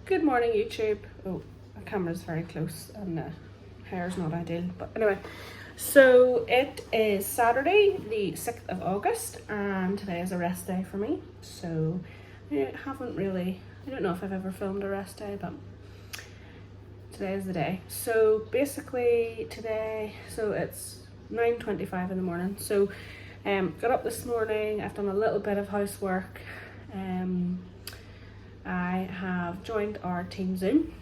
Good morning, YouTube. Oh, the camera's very close and the hair's not ideal, but anyway. So it is Saturday, the 6th of August, and today is a rest day for me. So I don't know if I've ever filmed a rest day, but today is the day. So basically today, so it's 9:25 in the morning. So got up this morning, I've done a little bit of housework. I have joined our team Zoom.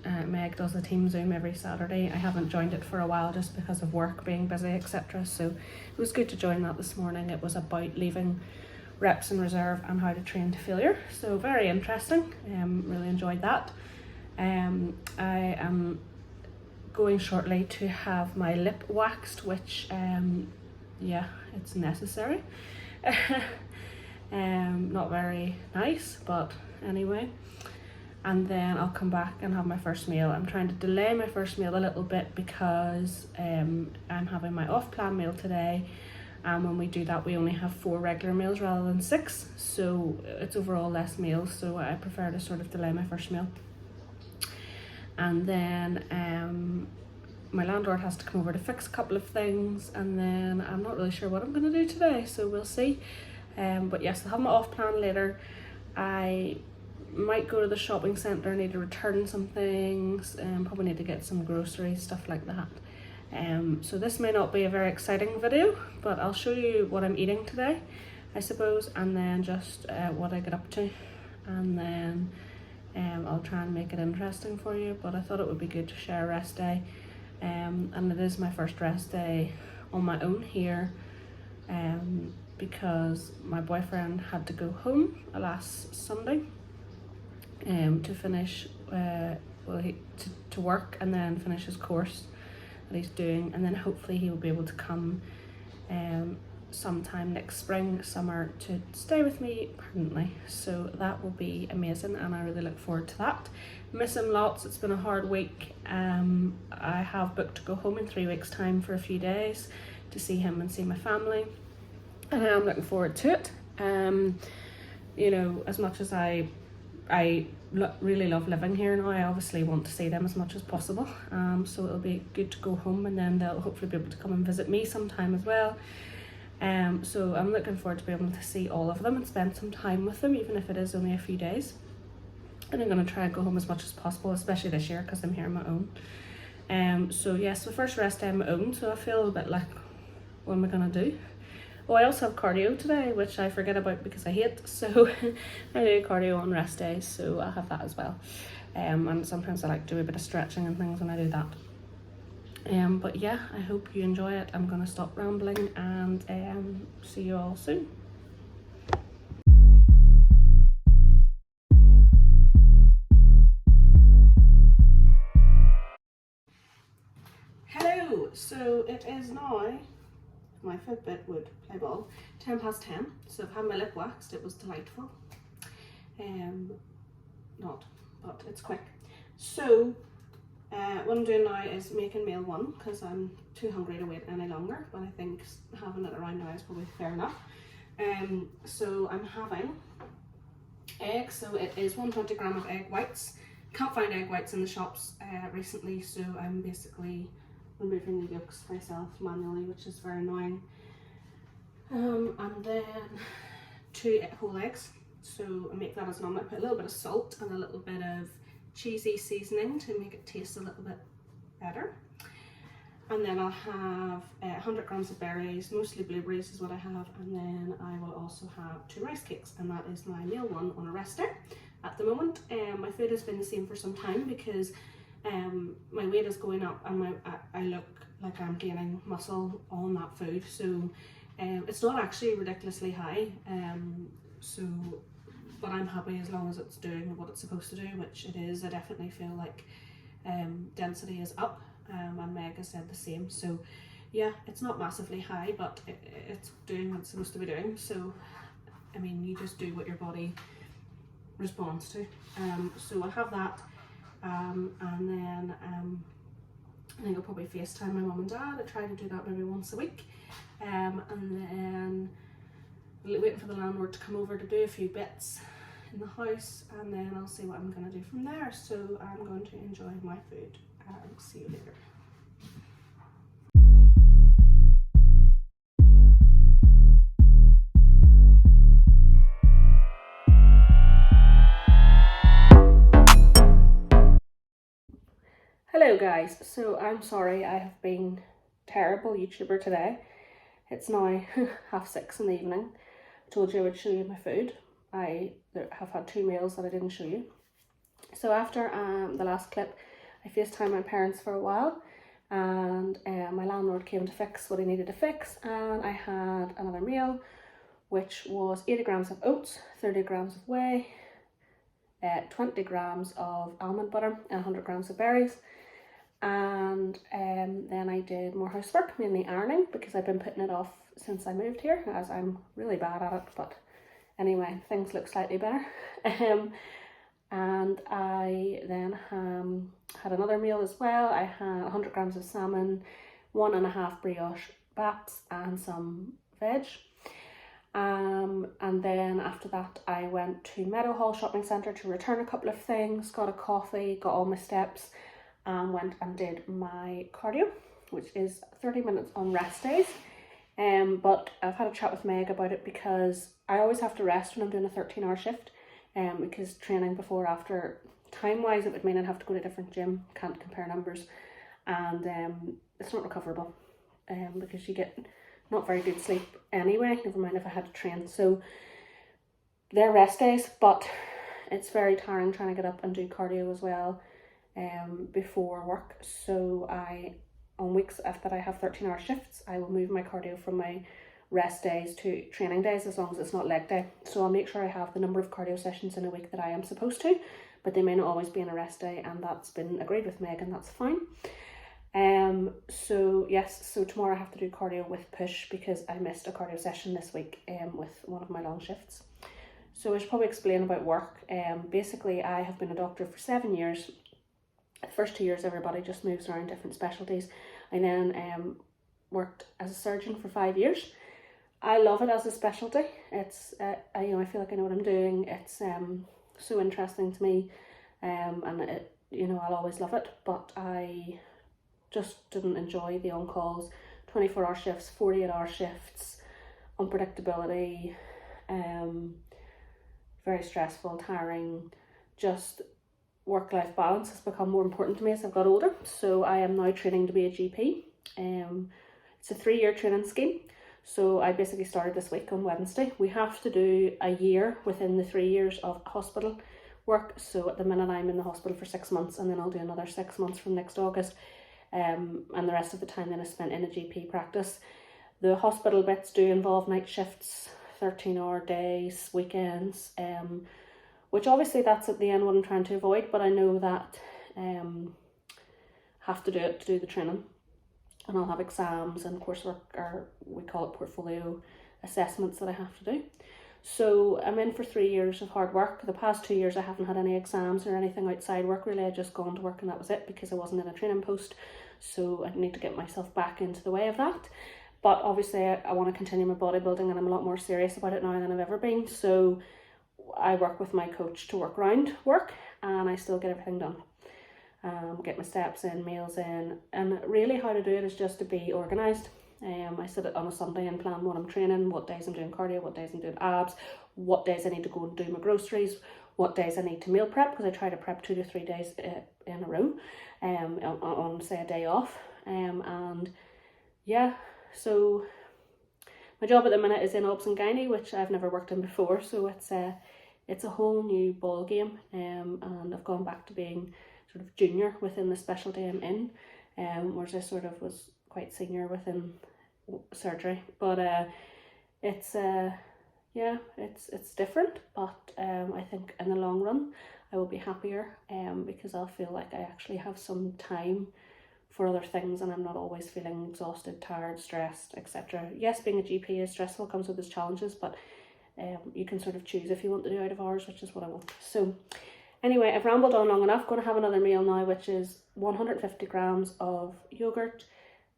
Meg does a team Zoom every Saturday. I haven't joined it for a while just because of work being busy, etc. So it was good to join that this morning. It was about leaving reps in reserve and how to train to failure. So very interesting. Really enjoyed that. I am going shortly to have my lip waxed, which yeah, it's necessary. Not very nice, but anyway. And then I'll come back and have my first meal. I'm trying to delay my first meal a little bit because I'm having my off-plan meal today, and when we do that we only have 4 regular meals rather than 6, so it's overall less meals, so I prefer to sort of delay my first meal. And then my landlord has to come over to fix a couple of things, and then I'm not really sure what I'm going to do today, so we'll see. But yes, I'll have my off plan later. I might go to the shopping centre, need to return some things, and probably need to get some groceries, stuff like that. So this may not be a very exciting video, but I'll show you what I'm eating today, I suppose, and then just what I get up to, and then I'll try and make it interesting for you. But I thought it would be good to share a rest day, and it is my first rest day on my own here, because my boyfriend had to go home last Sunday to finish to work and then finish his course that he's doing, and then hopefully he will be able to come sometime next summer to stay with me permanently. So that will be amazing, and I really look forward to that. Miss him lots. It's been a hard week. I have booked to go home in 3 weeks time for a few days to see him and see my family, and I'm looking forward to it. You know, as much as I really love living here now, I obviously want to see them as much as possible. So it'll be good to go home, and then they'll hopefully be able to come and visit me sometime as well. So I'm looking forward to be able to see all of them and spend some time with them, even if it is only a few days. And I'm going to try and go home as much as possible, especially this year because I'm here on my own. So yes, the first rest day on my own, so I feel a bit like, what am I going to do? Oh, I also have cardio today, which I forget about because I hate, so I do cardio on rest days, so I'll have that as well. And sometimes I like to do a bit of stretching and things when I do that. But yeah, I hope you enjoy it. I'm going to stop rambling and see you all soon. Hello, so it is now, my Fitbit would play ball, 10 past 10, so I've had my lip waxed. It was delightful. Not, but it's quick. So what I'm doing now is making meal 1 because I'm too hungry to wait any longer, but I think having it around now is probably fair enough. So I'm having eggs, so it is 120 gram of egg whites. Can't find egg whites in the shops recently, so I'm basically removing the yolks myself manually, which is very annoying. And then 2 whole eggs, so I make that as an omelette. Put a little bit of salt and a little bit of cheesy seasoning to make it taste a little bit better. And then I'll have 100 grams of berries, mostly blueberries is what I have, and then I will also have 2 rice cakes, and that is my meal 1 on a rest day at the moment. My food has been the same for some time because my weight is going up, and I look like I'm gaining muscle on that food, so it's not actually ridiculously high, but I'm happy as long as it's doing what it's supposed to do, which it is. I definitely feel like density is up, and Meg has said the same. So yeah, it's not massively high, but it's doing what it's supposed to be doing. So I mean, you just do what your body responds to. So I'll have that, and then I think I'll probably FaceTime my mum and dad. I try to do that maybe once a week, and then waiting for the landlord to come over to do a few bits in the house, and then I'll see what I'm going to do from there. So I'm going to enjoy my food and see you later. Hello guys, so I'm sorry I have been terrible YouTuber today. It's now 6:30 in the evening. I told you I would show you my food. I have had 2 meals that I didn't show you. So after the last clip, I FaceTimed my parents for a while, and my landlord came to fix what he needed to fix, and I had another meal, which was 80 grams of oats, 30 grams of whey, 20 grams of almond butter, and 100 grams of berries. And then I did more housework, mainly ironing, because I've been putting it off since I moved here, as I'm really bad at it, but anyway, things look slightly better. And I then had another meal as well. I had 100 grams of salmon, 1.5 brioche bats, and some veg. And then after that I went to Meadowhall shopping centre to return a couple of things, got a coffee, got all my steps, and went and did my cardio, which is 30 minutes on rest days. But I've had a chat with Meg about it, because I always have to rest when I'm doing a 13-hour shift, because training before, after, time wise it would mean I'd have to go to a different gym, can't compare numbers, and it's not recoverable, because you get not very good sleep anyway, never mind if I had to train. So they're rest days, but it's very tiring trying to get up and do cardio as well before work. So on weeks that I have 13-hour shifts, I will move my cardio from my rest days to training days, as long as it's not leg day. So I'll make sure I have the number of cardio sessions in a week that I am supposed to, but they may not always be in a rest day, and that's been agreed with Meg, and that's fine. So yes, so tomorrow I have to do cardio with push, because I missed a cardio session this week with one of my long shifts. So I should probably explain about work. Basically I have been a doctor for 7 years. The first 2 years everybody just moves around different specialties. I then worked as a surgeon for 5 years. I love it as a specialty. It's I feel like I know what I'm doing. It's so interesting to me, and it, I'll always love it. But I just didn't enjoy the on-calls, 24-hour shifts, 48-hour shifts, unpredictability, very stressful, tiring. Just work-life balance has become more important to me as I've got older. So I am now training to be a GP. It's a 3-year training scheme. So I basically started this week on Wednesday. We have to do a year within the 3 years of hospital work. So at the minute I'm in the hospital for 6 months, and then I'll do another 6 months from next August. And the rest of the time then is spent in a GP practice. The hospital bits do involve night shifts, 13-hour days, weekends, which obviously that's at the end what I'm trying to avoid, but I know that have to do it to do the training. And I'll have exams and coursework, or we call it portfolio assessments, that I have to do. So I'm in for 3 years of hard work. The past 2 years I haven't had any exams or anything outside work really. I just gone to work and that was it, because I wasn't in a training post. So I need to get myself back into the way of that. But obviously I want to continue my bodybuilding, and I'm a lot more serious about it now than I've ever been. So I work with my coach to work around work, and I still get everything done. Get my steps in, meals in, and really how to do it is just to be organised. I sit on a Sunday and plan what I'm training, what days I'm doing cardio, what days I'm doing abs, what days I need to go and do my groceries, what days I need to meal prep, because I try to prep 2 to 3 days in a row, on say a day off. And yeah, so my job at the minute is in obs and gynae, which I've never worked in before, so it's a whole new ball game, and I've gone back to being sort of junior within the specialty I'm in, whereas I sort of was quite senior within surgery. But it's different, but I think in the long run I will be happier, because I'll feel like I actually have some time for other things, and I'm not always feeling exhausted, tired, stressed, etc. Yes, being a GP is stressful, comes with its challenges, but you can sort of choose if you want to do out of hours, which is what I want. So anyway, I've rambled on long enough. Going to have another meal now, which is 150 grams of yogurt,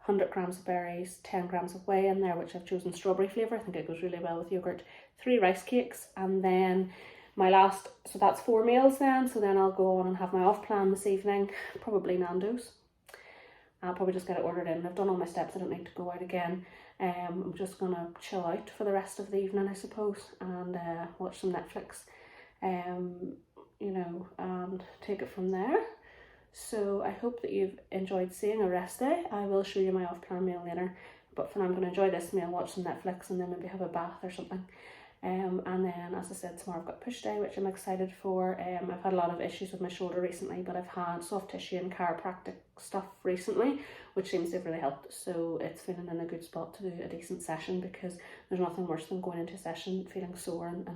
100 grams of berries, 10 grams of whey in there, which I've chosen strawberry flavour. I think it goes really well with yogurt. 3 rice cakes, and then so that's 4 meals then. So then I'll go on and have my off plan this evening, probably Nando's. I'll probably just get it ordered in. I've done all my steps, I don't need to go out again. I'm just gonna chill out for the rest of the evening, I suppose, and watch some Netflix, you know, and take it from there. So I hope that you've enjoyed seeing a rest day. I will show you my off-plan meal later, but for now I'm going to enjoy this meal, watch some Netflix, and then maybe have a bath or something. And then, as I said, tomorrow I've got push day, which I'm excited for. I've had a lot of issues with my shoulder recently, but I've had soft tissue and chiropractic stuff recently, which seems to have really helped. So it's feeling in a good spot to do a decent session, because there's nothing worse than going into a session feeling sore and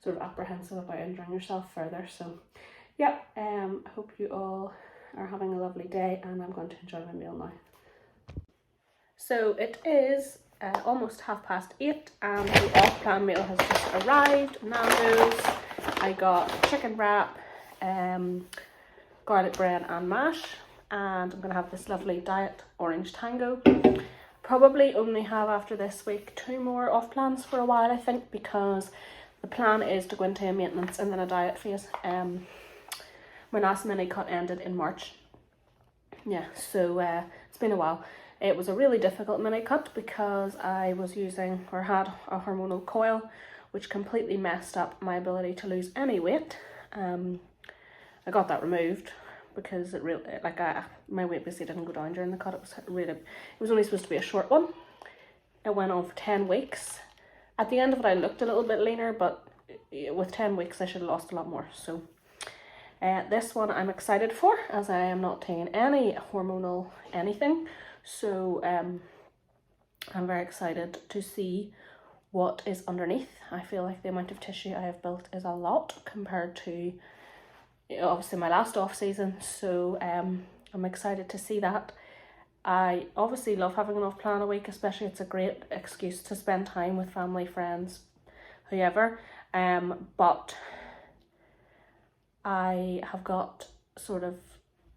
sort of apprehensive about injuring yourself further. So yeah, I hope you all are having a lovely day, and I'm going to enjoy my meal now. So it is almost 8:30, and the off-plan meal has just arrived. Nando's. I got chicken wrap, garlic bread and mash, and I'm gonna have this lovely diet orange tango. Probably only have, after this week, 2 more off plans for a while, I think, because the plan is to go into a maintenance and then a diet phase. My last mini cut ended in March. Yeah, so it's been a while. It was a really difficult mini cut because I was using, or had, a hormonal coil, which completely messed up my ability to lose any weight. I got that removed because it really, my weight basically didn't go down during the cut. It was only supposed to be a short one. It went on for 10 weeks. At the end of it, I looked a little bit leaner, but with 10 weeks, I should have lost a lot more. So this one I'm excited for, as I am not taking any hormonal anything. So I'm very excited to see what is underneath. I feel like the amount of tissue I have built is a lot compared to, obviously, my last off season. So I'm excited to see that. I obviously love having an off plan a week, especially it's a great excuse to spend time with family, friends, whoever. But I have got sort of,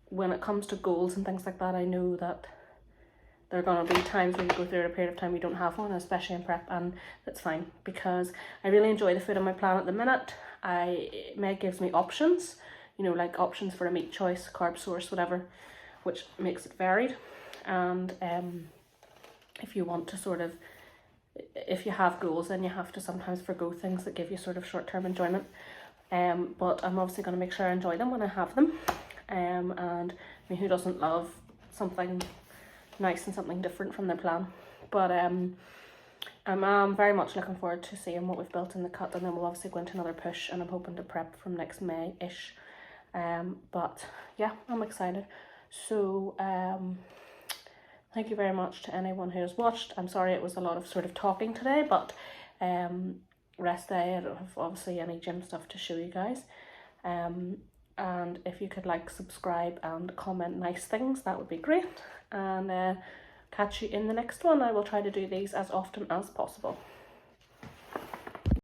when it comes to goals and things like that, I know that there are going to be times when you go through a period of time you don't have one, especially in prep, and that's fine, because I really enjoy the food on my plan at the minute. Meg gives me options, you know, like options for a meat choice, carb source, whatever, which makes it varied. And if you want to sort of, if you have goals, then you have to sometimes forgo things that give you sort of short-term enjoyment. But I'm obviously going to make sure I enjoy them when I have them. And I mean, who doesn't love something nice and something different from their plan? But I'm very much looking forward to seeing what we've built in the cut, and then we'll obviously go into another push, and I'm hoping to prep from next May-ish. But yeah, I'm excited. So thank you very much to anyone who has watched. I'm sorry it was a lot of sort of talking today, but rest day, I don't have obviously any gym stuff to show you guys. And if you could like, subscribe and comment nice things, that would be great. And catch you in the next one. I will try to do these as often as possible.